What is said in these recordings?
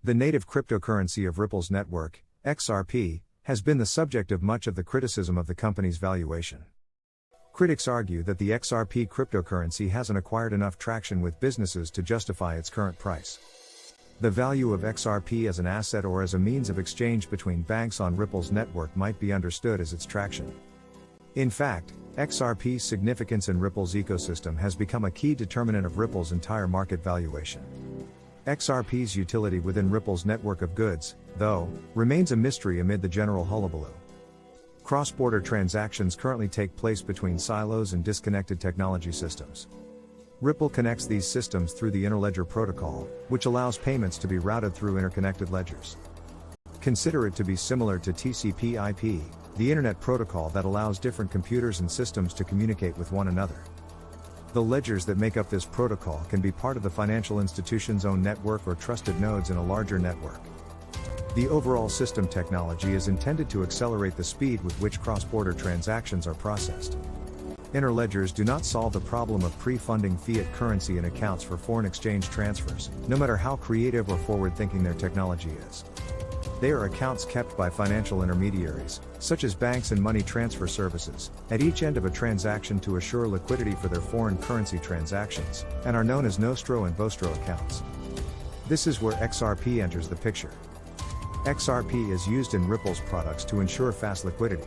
The native cryptocurrency of Ripple's network, XRP, has been the subject of much of the criticism of the company's valuation. Critics argue that the XRP cryptocurrency hasn't acquired enough traction with businesses to justify its current price. The value of XRP as an asset or as a means of exchange between banks on Ripple's network might be understood as its traction. In fact, XRP's significance in Ripple's ecosystem has become a key determinant of Ripple's entire market valuation. XRP's utility within Ripple's network of goods, though, remains a mystery amid the general hullabaloo. Cross-border transactions currently take place between silos and disconnected technology systems. Ripple connects these systems through the Interledger Protocol, which allows payments to be routed through interconnected ledgers. Consider it to be similar to TCP/IP, the Internet protocol that allows different computers and systems to communicate with one another. The ledgers that make up this protocol can be part of the financial institution's own network or trusted nodes in a larger network. The overall system technology is intended to accelerate the speed with which cross-border transactions are processed. Interledgers do not solve the problem of pre-funding fiat currency in accounts for foreign exchange transfers, no matter how creative or forward-thinking their technology is. They are accounts kept by financial intermediaries, such as banks and money transfer services, at each end of a transaction to assure liquidity for their foreign currency transactions, and are known as Nostro and Vostro accounts. This is where XRP enters the picture. XRP is used in Ripple's products to ensure fast liquidity.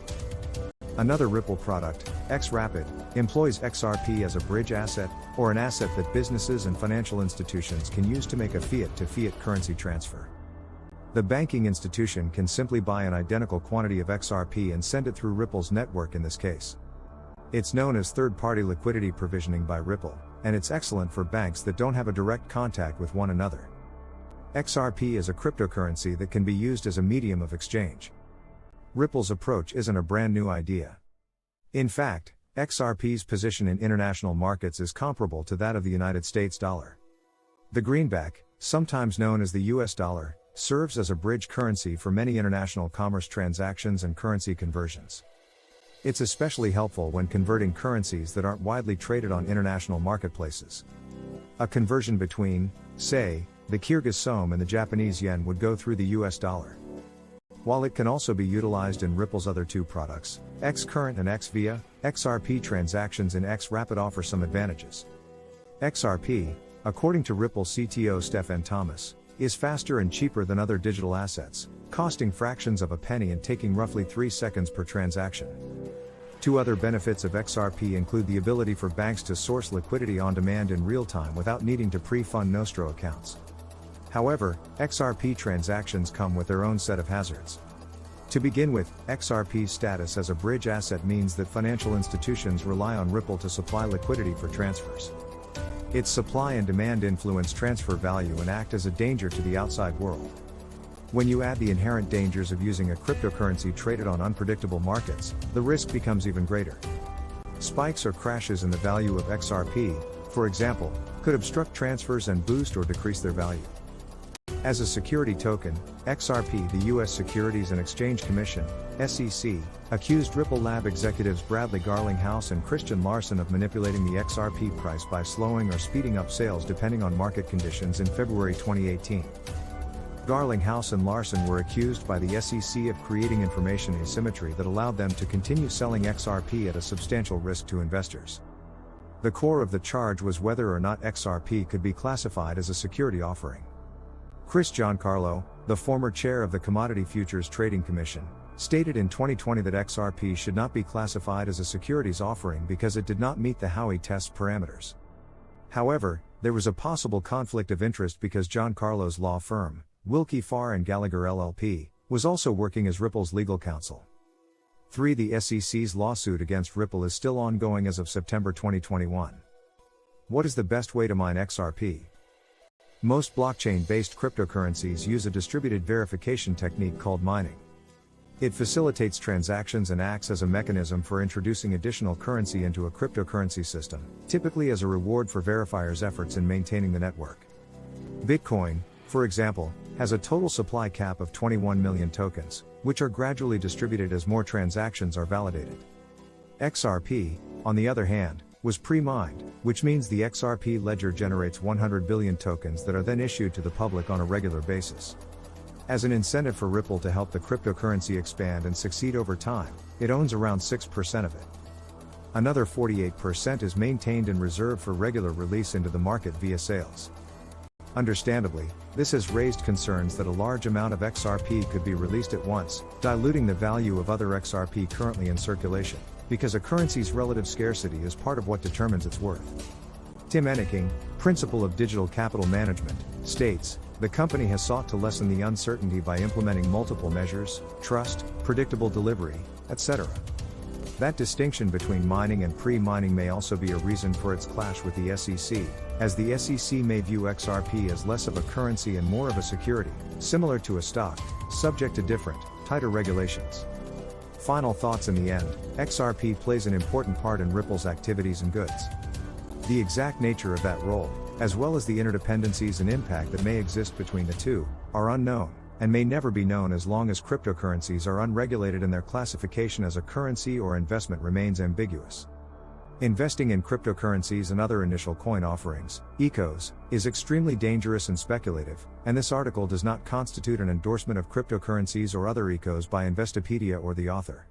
Another Ripple product, XRapid, employs XRP as a bridge asset, or an asset that businesses and financial institutions can use to make a fiat-to-fiat currency transfer. The banking institution can simply buy an identical quantity of XRP and send it through Ripple's network in this case. It's known as third-party liquidity provisioning by Ripple, and it's excellent for banks that don't have a direct contact with one another. XRP is a cryptocurrency that can be used as a medium of exchange. Ripple's approach isn't a brand new idea. In fact, XRP's position in international markets is comparable to that of the United States dollar. The greenback, sometimes known as the US dollar, serves as a bridge currency for many international commerce transactions and currency conversions. It's especially helpful when converting currencies that aren't widely traded on international marketplaces. A conversion between, say, the Kyrgyz som and the Japanese yen would go through the US dollar. While it can also be utilized in Ripple's other two products, XCurrent and XVIA, XRP transactions in XRapid offer some advantages. XRP, according to Ripple CTO Stefan Thomas, is faster and cheaper than other digital assets, costing fractions of a penny and taking roughly 3 seconds per transaction. Two other benefits of XRP include the ability for banks to source liquidity on demand in real time without needing to pre-fund Nostro accounts. However, XRP transactions come with their own set of hazards. To begin with, XRP's status as a bridge asset means that financial institutions rely on Ripple to supply liquidity for transfers. Its supply and demand influence transfer value and act as a danger to the outside world. When you add the inherent dangers of using a cryptocurrency traded on unpredictable markets, the risk becomes even greater. Spikes or crashes in the value of XRP, for example, could obstruct transfers and boost or decrease their value. As a security token, XRP, the U.S. Securities and Exchange Commission, SEC, accused Ripple Lab executives Bradley Garlinghouse and Christian Larson of manipulating the XRP price by slowing or speeding up sales depending on market conditions in February 2018. Garlinghouse and Larson were accused by the SEC of creating information asymmetry that allowed them to continue selling XRP at a substantial risk to investors. The core of the charge was whether or not XRP could be classified as a security offering. Chris Giancarlo, the former chair of the Commodity Futures Trading Commission, stated in 2020 that XRP should not be classified as a securities offering because it did not meet the Howey test parameters. However, there was a possible conflict of interest because Giancarlo's law firm, Wilkie Farr and Gallagher LLP, was also working as Ripple's legal counsel. The SEC's lawsuit against Ripple is still ongoing as of September 2021. What is the best way to mine XRP? Most blockchain-based cryptocurrencies use a distributed verification technique called mining. It facilitates transactions and acts as a mechanism for introducing additional currency into a cryptocurrency system, typically as a reward for verifiers' efforts in maintaining the network. Bitcoin, for example, has a total supply cap of 21 million tokens, which are gradually distributed as more transactions are validated. XRP, on the other hand, was pre-mined, which means the XRP ledger generates 100 billion tokens that are then issued to the public on a regular basis. As an incentive for Ripple to help the cryptocurrency expand and succeed over time, it owns around 6% of it. Another 48% is maintained and reserved for regular release into the market via sales. Understandably, this has raised concerns that a large amount of XRP could be released at once, diluting the value of other XRP currently in circulation, because a currency's relative scarcity is part of what determines its worth. Tim Enneking, principal of Digital Capital Management, states, "The company has sought to lessen the uncertainty by implementing multiple measures, trust, predictable delivery, etc." That distinction between mining and pre-mining may also be a reason for its clash with the SEC, as the SEC may view XRP as less of a currency and more of a security, similar to a stock, subject to different, tighter regulations. Final thoughts. In the end, XRP plays an important part in Ripple's activities and goods. The exact nature of that role, as well as the interdependencies and impact that may exist between the two, are unknown, and may never be known as long as cryptocurrencies are unregulated and their classification as a currency or investment remains ambiguous. Investing in cryptocurrencies and other initial coin offerings, ECOs, is extremely dangerous and speculative, and this article does not constitute an endorsement of cryptocurrencies or other ECOs by Investopedia or the author.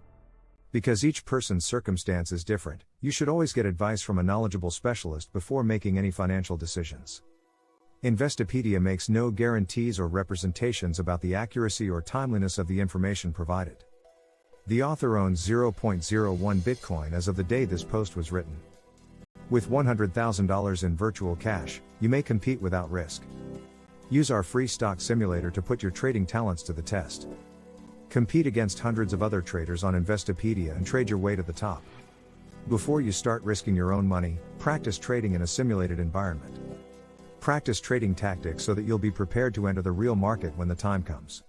Because each person's circumstance is different, you should always get advice from a knowledgeable specialist before making any financial decisions. Investopedia makes no guarantees or representations about the accuracy or timeliness of the information provided. The author owns 0.01 Bitcoin as of the day this post was written. With $100,000 in virtual cash, you may compete without risk. Use our free stock simulator to put your trading talents to the test. Compete against hundreds of other traders on Investopedia and trade your way to the top. Before you start risking your own money, practice trading in a simulated environment. Practice trading tactics so that you'll be prepared to enter the real market when the time comes.